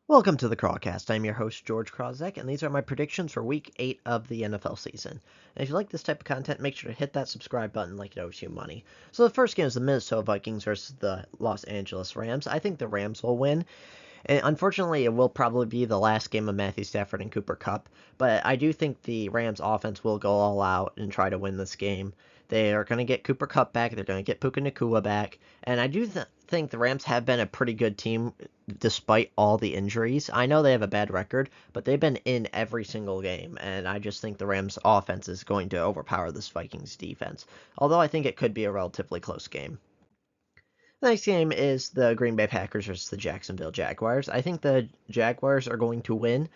Welcome to the Crawcast. I'm your host, George Krawczak, and these are my predictions for Week 8 of the NFL season. And if you like this type of content, make sure to hit that subscribe button like it owes you money. So the first game is the Minnesota Vikings versus the Los Angeles Rams. I think the Rams will win. And unfortunately, it will probably be the last game of Matthew Stafford and Cooper Kupp, but I do think the Rams offense will go all out and try to win this game. They are going to get Cooper Kupp back. They're going to get Puka Nacua back. And I do think the Rams have been a pretty good team despite all the injuries. I know they have a bad record, but they've been in every single game. And I just think the Rams offense is going to overpower this Vikings defense. Although I think it could be a relatively close game. The next game is the Green Bay Packers versus the Jacksonville Jaguars. I think the Jaguars are going to win.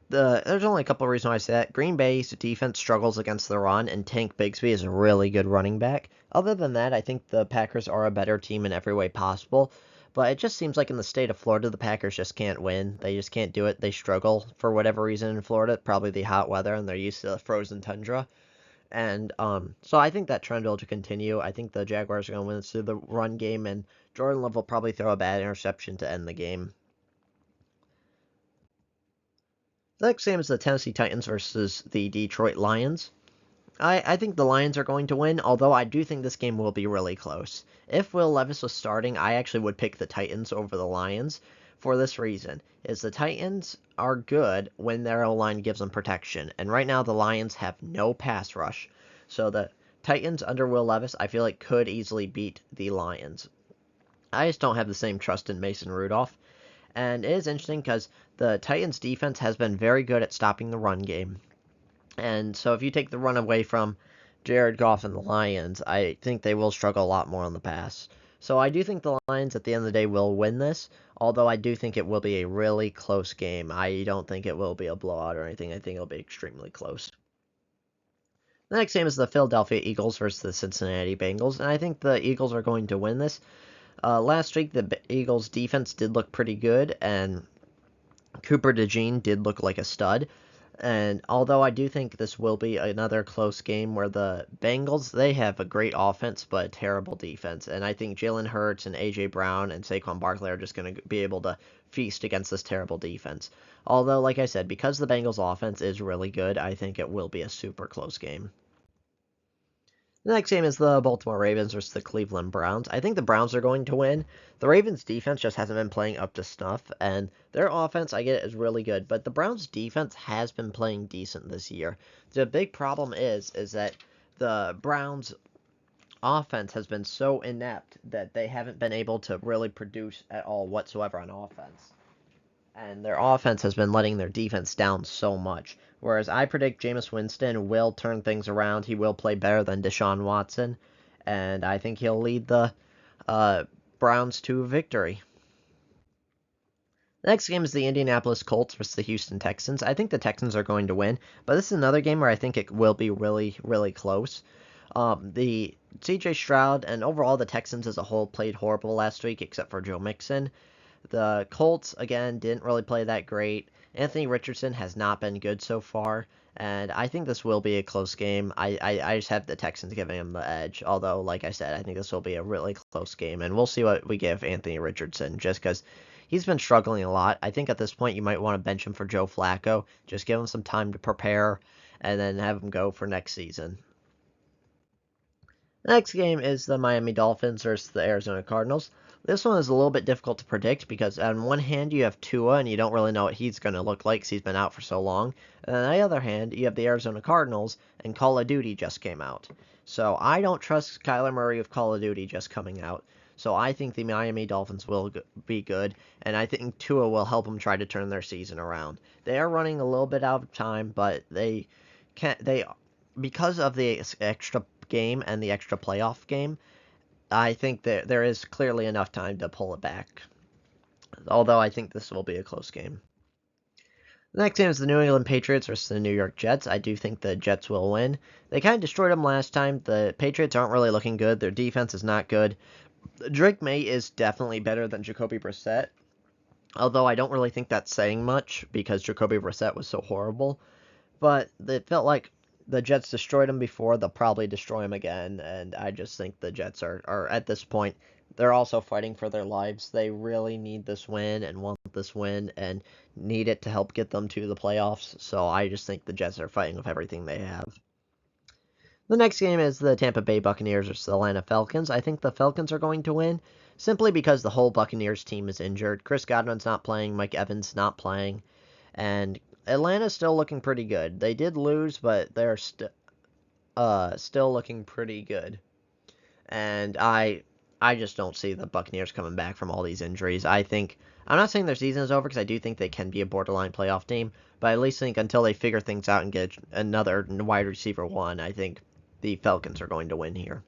There's only a couple of reasons why I say that. Green Bay's defense struggles against the run, and Tank Bigsby is a really good running back. Other than that, I think the Packers are a better team in every way possible. But it just seems like in the state of Florida, the Packers just can't win. They just can't do it. They struggle for whatever reason in Florida, probably the hot weather, and they're used to the frozen tundra. And so I think that trend will continue. I think the Jaguars are going to win through the run game, and Jordan Love will probably throw a bad interception to end the game. The next game is the Tennessee Titans versus the Detroit Lions. I think the Lions are going to win, although I do think this game will be really close. If Will Levis was starting, I actually would pick the Titans over the Lions for this reason, is the Titans are good when their O-line gives them protection, and right now the Lions have no pass rush. So the Titans under Will Levis, I feel like could easily beat the Lions. I just don't have the same trust in Mason Rudolph. And it is interesting because the Titans defense has been very good at stopping the run game. And so if you take the run away from Jared Goff and the Lions, I think they will struggle a lot more on the pass. So I do think the Lions at the end of the day will win this, although I do think it will be a really close game. I don't think it will be a blowout or anything. I think it'll be extremely close. The next game is the Philadelphia Eagles versus the Cincinnati Bengals, and I think the Eagles are going to win this. Last week, the Eagles' defense did look pretty good, and Cooper DeJean did look like a stud. And although I do think this will be another close game where the Bengals, they have a great offense but a terrible defense. And I think Jalen Hurts and A.J. Brown and Saquon Barkley are just going to be able to feast against this terrible defense. Although, like I said, because the Bengals' offense is really good, I think it will be a super close game. The next game is the Baltimore Ravens versus the Cleveland Browns. I think the Browns are going to win. The Ravens' defense just hasn't been playing up to snuff, and their offense, I get, is really good. But the Browns' defense has been playing decent this year. The big problem is that the Browns' offense has been so inept that they haven't been able to really produce at all whatsoever on offense. And their offense has been letting their defense down so much. Whereas I predict Jameis Winston will turn things around. He will play better than Deshaun Watson, and I think he'll lead the Browns to victory. The next game is the Indianapolis Colts versus the Houston Texans. I think the Texans are going to win, but this is another game where I think it will be really, really close. The CJ Stroud and overall the Texans as a whole played horrible last week, except for Joe Mixon. The Colts, again, didn't really play that great. Anthony Richardson has not been good so far, and I think this will be a close game. I just have the Texans giving him the edge, although, like I said, I think this will be a really close game, and we'll see what we give Anthony Richardson, just because he's been struggling a lot. I think at this point you might want to bench him for Joe Flacco, just give him some time to prepare, and then have him go for next season. The next game is the Miami Dolphins versus the Arizona Cardinals. This one is a little bit difficult to predict because on one hand you have Tua and you don't really know what he's going to look like because he's been out for so long. And on the other hand, you have the Arizona Cardinals and Call of Duty just came out. So I don't trust Kyler Murray with Call of Duty just coming out. So I think the Miami Dolphins will be good, and I think Tua will help them try to turn their season around. They are running a little bit out of time, but they can't. They because of the extra game and the extra playoff game, I think that there is clearly enough time to pull it back. Although I think this will be a close game. The next game is the New England Patriots versus the New York Jets. I do think the Jets will win. They kind of destroyed them last time. The Patriots aren't really looking good. Their defense is not good. Drake May is definitely better than Jacoby Brissett. Although I don't really think that's saying much because Jacoby Brissett was so horrible. But it felt like the Jets destroyed him before. They'll probably destroy him again. And I just think the Jets are at this point, they're also fighting for their lives. They really need this win and want this win and need it to help get them to the playoffs. So I just think the Jets are fighting with everything they have. The next game is the Tampa Bay Buccaneers versus the Atlanta Falcons. I think the Falcons are going to win simply because the whole Buccaneers team is injured. Chris Godwin's not playing, Mike Evans not playing, and Atlanta's still looking pretty good. They did lose, but they're still looking pretty good. And I just don't see the Buccaneers coming back from all these injuries. I'm not saying their season is over because I do think they can be a borderline playoff team, but I at least think until they figure things out and get another wide receiver one, I think the Falcons are going to win here.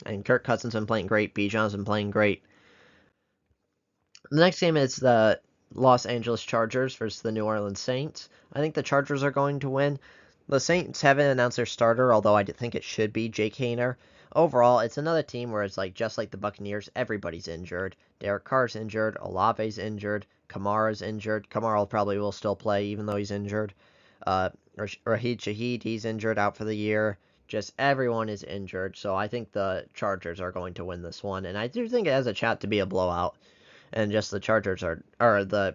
And Kirk Cousins been playing great. Bijan's been playing great. The next game is the Los Angeles Chargers versus the New Orleans Saints. I think the Chargers are going to win. The Saints haven't announced their starter, although I think it should be Jake Haener. Overall, it's another team where it's like just like the Buccaneers, everybody's injured. Derek Carr's injured, Olave's injured, Kamara's injured. Kamara probably will still play even though he's injured. Rashid Shaheed, he's injured out for the year. Just everyone is injured, so I think the Chargers are going to win this one, and I do think it has a shot to be a blowout. And just the Chargers uh, or the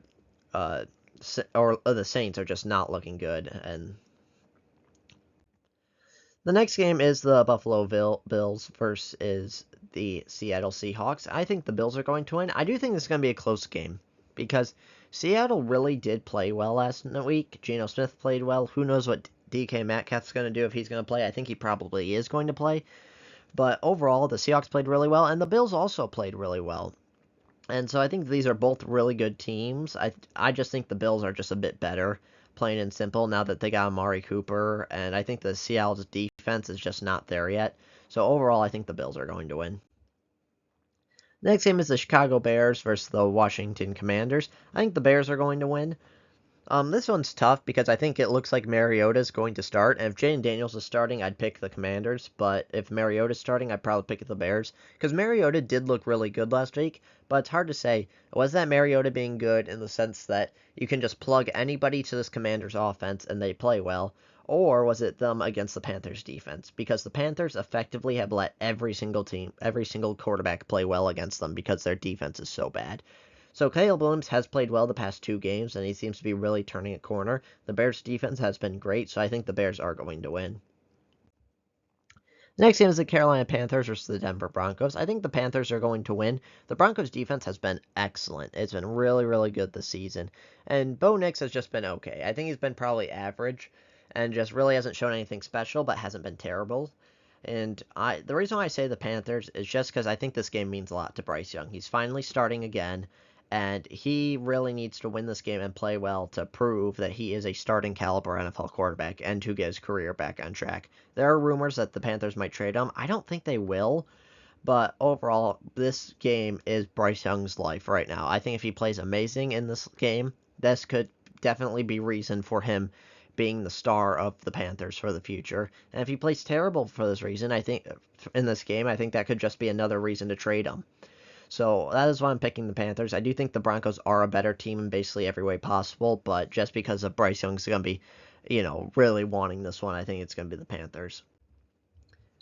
Saints are just not looking good, and the next game is the Buffalo Bills versus the Seattle Seahawks. I think the Bills are going to win. I do think this is going to be a close game because Seattle really did play well last week. Geno Smith played well. Who knows what DK Metcalf's going to do if he's going to play? I think he probably is going to play. But overall, the Seahawks played really well, and the Bills also played really well. And so I think these are both really good teams. I just think the Bills are just a bit better, plain and simple, now that they got Amari Cooper. And I think the Seattle's defense is just not there yet. So overall, I think the Bills are going to win. Next game is the Chicago Bears versus the Washington Commanders. I think the Bears are going to win. This one's tough because I think it looks like Mariota's going to start, and if Jayden Daniels is starting, I'd pick the Commanders, but if Mariota's starting, I'd probably pick the Bears, because Mariota did look really good last week, but it's hard to say, was that Mariota being good in the sense that you can just plug anybody to this Commanders offense and they play well, or was it them against the Panthers defense? Because the Panthers effectively have let every single quarterback play well against them because their defense is so bad. So Caleb Williams has played well the past 2 games, and he seems to be really turning a corner. The Bears' defense has been great, so I think the Bears are going to win. The next game is the Carolina Panthers versus the Denver Broncos. I think the Panthers are going to win. The Broncos' defense has been excellent. It's been really, really good this season. And Bo Nix has just been okay. I think he's been probably average and just really hasn't shown anything special, but hasn't been terrible. And the reason why I say the Panthers is just because I think this game means a lot to Bryce Young. He's finally starting again, and he really needs to win this game and play well to prove that he is a starting caliber NFL quarterback and to get his career back on track. There are rumors that the Panthers might trade him. I don't think they will, but overall, this game is Bryce Young's life right now. I think if he plays amazing in this game, this could definitely be reason for him being the star of the Panthers for the future. And if he plays terrible for this reason, I think in this game, I think that could just be another reason to trade him. So that is why I'm picking the Panthers. I do think the Broncos are a better team in basically every way possible, but just because of Bryce Young's going to be, really wanting this one, I think it's going to be the Panthers.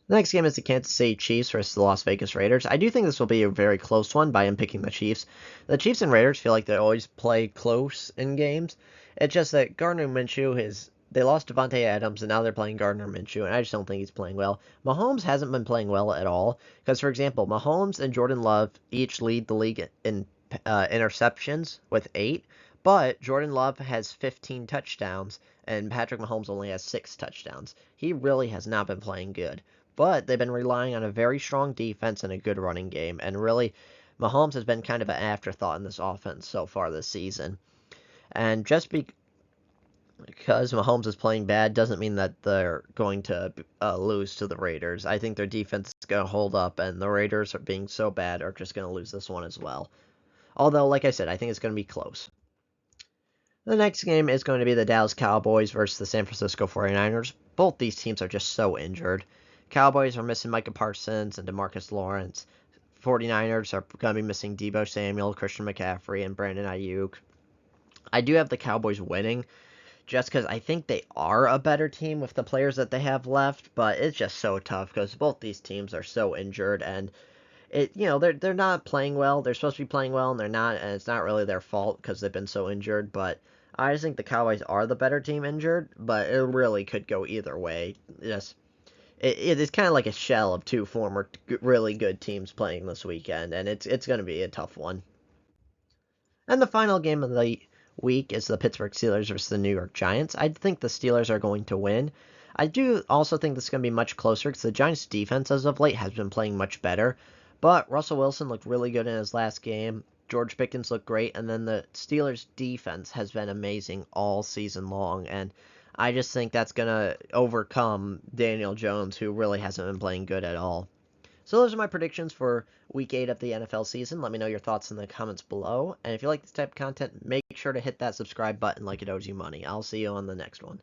The next game is the Kansas City Chiefs versus the Las Vegas Raiders. I do think this will be a very close one by him picking the Chiefs. The Chiefs and Raiders feel like they always play close in games. It's just that Gardner Minshew they lost Davante Adams, and now they're playing Gardner Minshew, and I just don't think he's playing well. Mahomes hasn't been playing well at all, because, for example, Mahomes and Jordan Love each lead the league in interceptions with 8, but Jordan Love has 15 touchdowns, and Patrick Mahomes only has 6 touchdowns. He really has not been playing good, but they've been relying on a very strong defense and a good running game, and really, Mahomes has been kind of an afterthought in this offense so far this season. And just because Mahomes is playing bad doesn't mean that they're going to lose to the Raiders. I think their defense is going to hold up, and the Raiders are being so bad are just going to lose this one as well. Although, like I said, I think it's going to be close. The next game is going to be the Dallas Cowboys versus the San Francisco 49ers. Both these teams are just so injured. Cowboys are missing Micah Parsons and DeMarcus Lawrence. 49ers are going to be missing Deebo Samuel, Christian McCaffrey, and Brandon Ayuk. I do have the Cowboys winning, just because I think they are a better team with the players that they have left, but it's just so tough because both these teams are so injured, and they're not playing well. They're supposed to be playing well, and they're not, and it's not really their fault because they've been so injured. But I just think the Cowboys are the better team injured, but it really could go either way. Just it is kind of like a shell of two former really good teams playing this weekend, and it's going to be a tough one. And the final game of the week is the Pittsburgh Steelers versus the New York Giants. I think the Steelers are going to win. I do also think this is going to be much closer because the Giants' defense as of late has been playing much better. But Russell Wilson looked really good in his last game. George Pickens looked great, and then the Steelers' defense has been amazing all season long. And I just think that's going to overcome Daniel Jones, who really hasn't been playing good at all. So those are my predictions for Week 8 of the NFL season. Let me know your thoughts in the comments below. And if you like this type of content, make sure to hit that subscribe button like it owes you money. I'll see you on the next one.